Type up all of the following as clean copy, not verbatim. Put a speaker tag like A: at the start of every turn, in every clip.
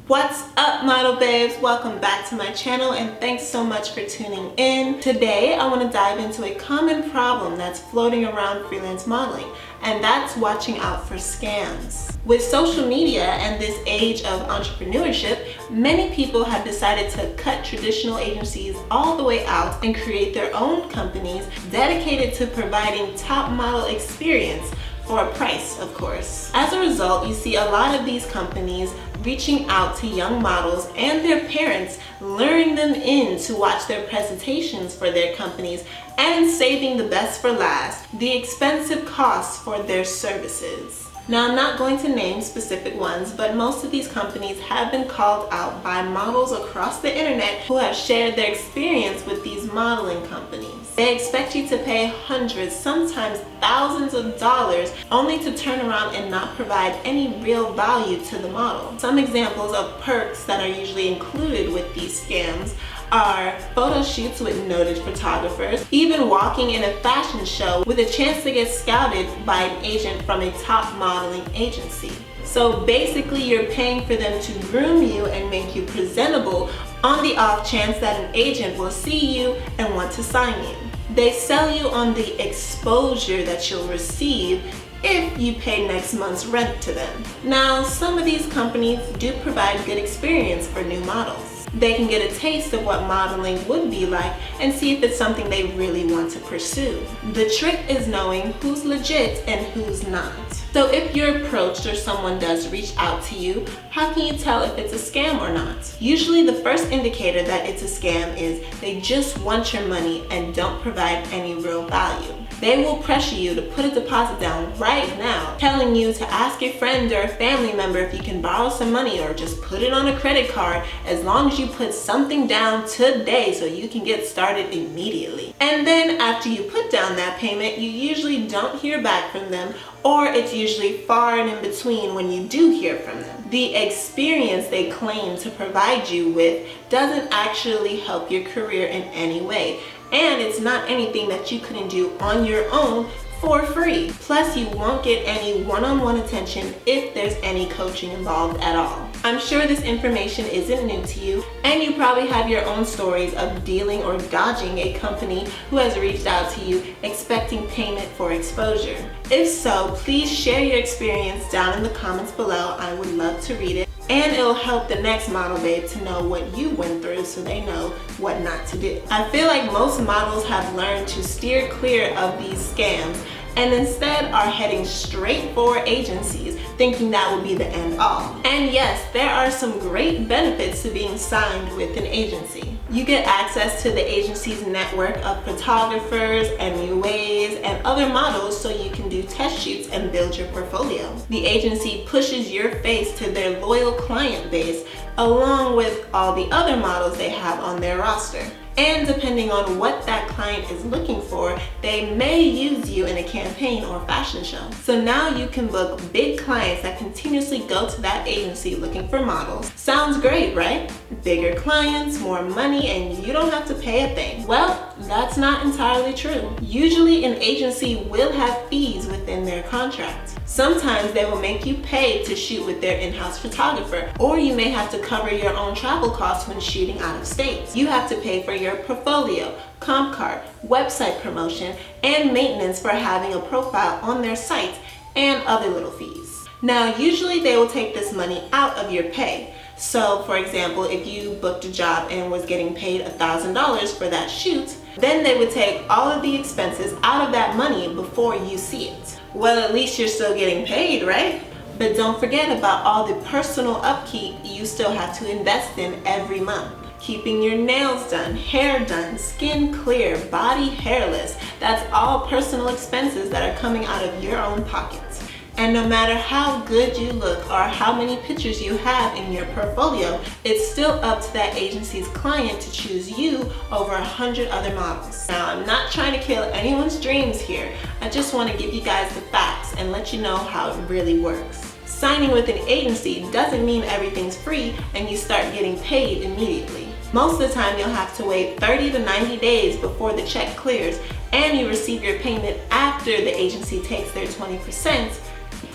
A: What's up, model babes? Welcome back to my channel and thanks so much for tuning in. Today I want to dive into a common problem that's floating around freelance modeling, and that's watching out for scams. With social media and this age of entrepreneurship, many people have decided to cut traditional agencies all the way out and create their own companies dedicated to providing top model experience for a price, of course. As a result, you see a lot of these companies reaching out to young models and their parents, luring them in to watch their presentations for their companies and saving the best for last, the expensive costs for their services. Now, I'm not going to name specific ones, but most of these companies have been called out by models across the internet who have shared their experience with these modeling companies. They expect you to pay hundreds, sometimes thousands of dollars, only to turn around and not provide any real value to the model. Some examples of perks that are usually included with these scams are photo shoots with noted photographers, even walking in a fashion show with a chance to get scouted by an agent from a top modeling agency. So basically, you're paying for them to groom you and make you presentable on the off chance that an agent will see you and want to sign you. They sell you on the exposure that you'll receive if you pay next month's rent to them. Now, some of these companies do provide good experience for new models. They can get a taste of what modeling would be like and see if it's something they really want to pursue. The trick is knowing who's legit and who's not. So if you're approached or someone does reach out to you, how can you tell if it's a scam or not? Usually the first indicator that it's a scam is they just want your money and don't provide any real value. They will pressure you to put a deposit down right now, telling you to ask your friend or a family member if you can borrow some money or just put it on a credit card as long as you put something down today so you can get started immediately. And then after you put down that payment, you usually don't hear back from them, or it's usually far and in between when you do hear from them. The experience they claim to provide you with doesn't actually help your career in any way. And it's not anything that you couldn't do on your own for free. Plus, you won't get any one-on-one attention if there's any coaching involved at all. I'm sure this information isn't new to you, and you probably have your own stories of dealing or dodging a company who has reached out to you expecting payment for exposure. If so, please share your experience down in the comments below. I would love to read it. And it'll help the next model babe to know what you went through so they know what not to do. I feel like most models have learned to steer clear of these scams and instead are heading straight for agencies, thinking that will be the end all. And yes, there are some great benefits to being signed with an agency. You get access to the agency's network of photographers, MUAs, and other models so you can do test shoots and build your portfolio. The agency pushes your face to their loyal client base along with all the other models they have on their roster. And depending on what that client is looking for, they may use you in a campaign or fashion show. So now you can book big clients that continuously go to that agency looking for models. Sounds great, right? Bigger clients, more money, and you don't have to pay a thing. Well, that's not entirely true. Usually an agency will have fees within their contract. Sometimes they will make you pay to shoot with their in-house photographer, or you may have to cover your own travel costs when shooting out of state. You have to pay for your portfolio, comp card, website promotion, and maintenance for having a profile on their site, and other little fees. Now, usually they will take this money out of your pay. So, for example, if you booked a job and was getting paid $1,000 for that shoot, then they would take all of the expenses out of that money before you see it. Well, at least you're still getting paid, right? But don't forget about all the personal upkeep you still have to invest in every month. Keeping your nails done, hair done, skin clear, body hairless. That's all personal expenses that are coming out of your own pockets. And no matter how good you look or how many pictures you have in your portfolio, it's still up to that agency's client to choose you over 100 other models. Now, I'm not trying to kill anyone's dreams here. I just want to give you guys the facts and let you know how it really works. Signing with an agency doesn't mean everything's free and you start getting paid immediately. Most of the time, you'll have to wait 30 to 90 days before the check clears and you receive your payment after the agency takes their 20%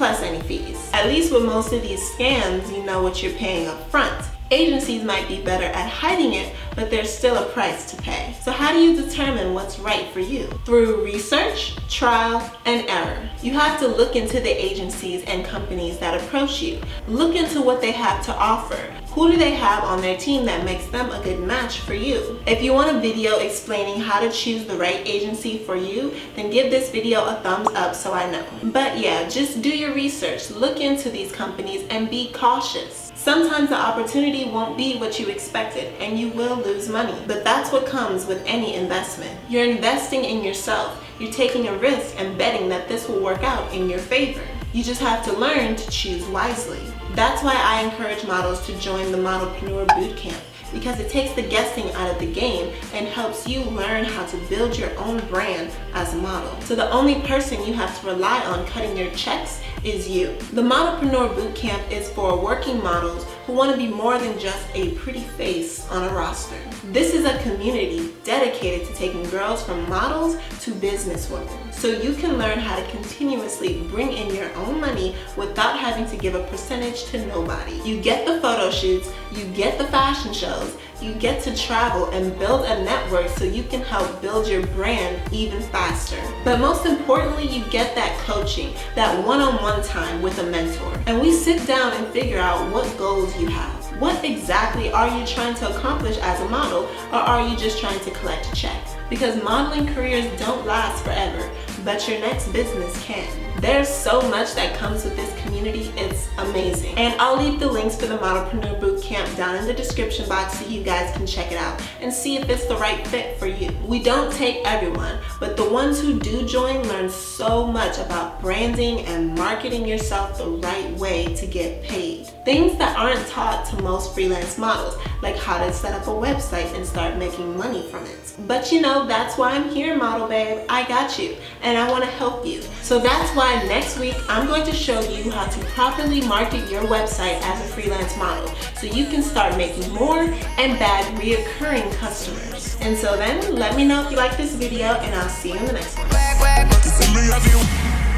A: plus any fees. At least with most of these scams, you know what you're paying up front. Agencies might be better at hiding it, but there's still a price to pay. So how do you determine what's right for you? Through research, trial, and error. You have to look into the agencies and companies that approach you. Look into what they have to offer. Who do they have on their team that makes them a good match for you? If you want a video explaining how to choose the right agency for you, then give this video a thumbs up so I know. But yeah, just do your research, look into these companies, and be cautious. Sometimes the opportunity won't be what you expected and you will lose money, but that's what comes with any investment. You're investing in yourself. You're taking a risk and betting that this will work out in your favor. You just have to learn to choose wisely. That's why I encourage models to join the Modelpreneur Bootcamp, because it takes the guessing out of the game and helps you learn how to build your own brand as a model. So the only person you have to rely on cutting your checks is you. The Modelpreneur Bootcamp is for working models who want to be more than just a pretty face on a roster. This is a community dedicated to taking girls from models to businesswomen, so you can learn how to continuously bring in your own money without having to give a percentage to nobody. You get the photo shoots, you get the fashion shows, you get to travel and build a network so you can help build your brand even faster. But most importantly, you get that coaching, that one-on-one time with a mentor. And we sit down and figure out what goals you have. What exactly are you trying to accomplish as a model, or are you just trying to collect a check? Because modeling careers don't last forever, but your next business can. There's so much that comes with this community, it's amazing. And I'll leave the links for the Modelpreneur Bootcamp down in the description box so you guys can check it out and see if it's the right fit for you. We don't take everyone, but the ones who do join learn so much about branding and marketing yourself the right way to get paid. Things that aren't taught to most freelance models, like how to set up a website and start making money from it. But you know, that's why I'm here, model babe. I got you, and I want to help you. So that's why next week I'm going to show you how to properly market your website as a freelance model so you can start making more and bag reoccurring customers. And so then, let me know if you like this video, and I'll see you in the next one.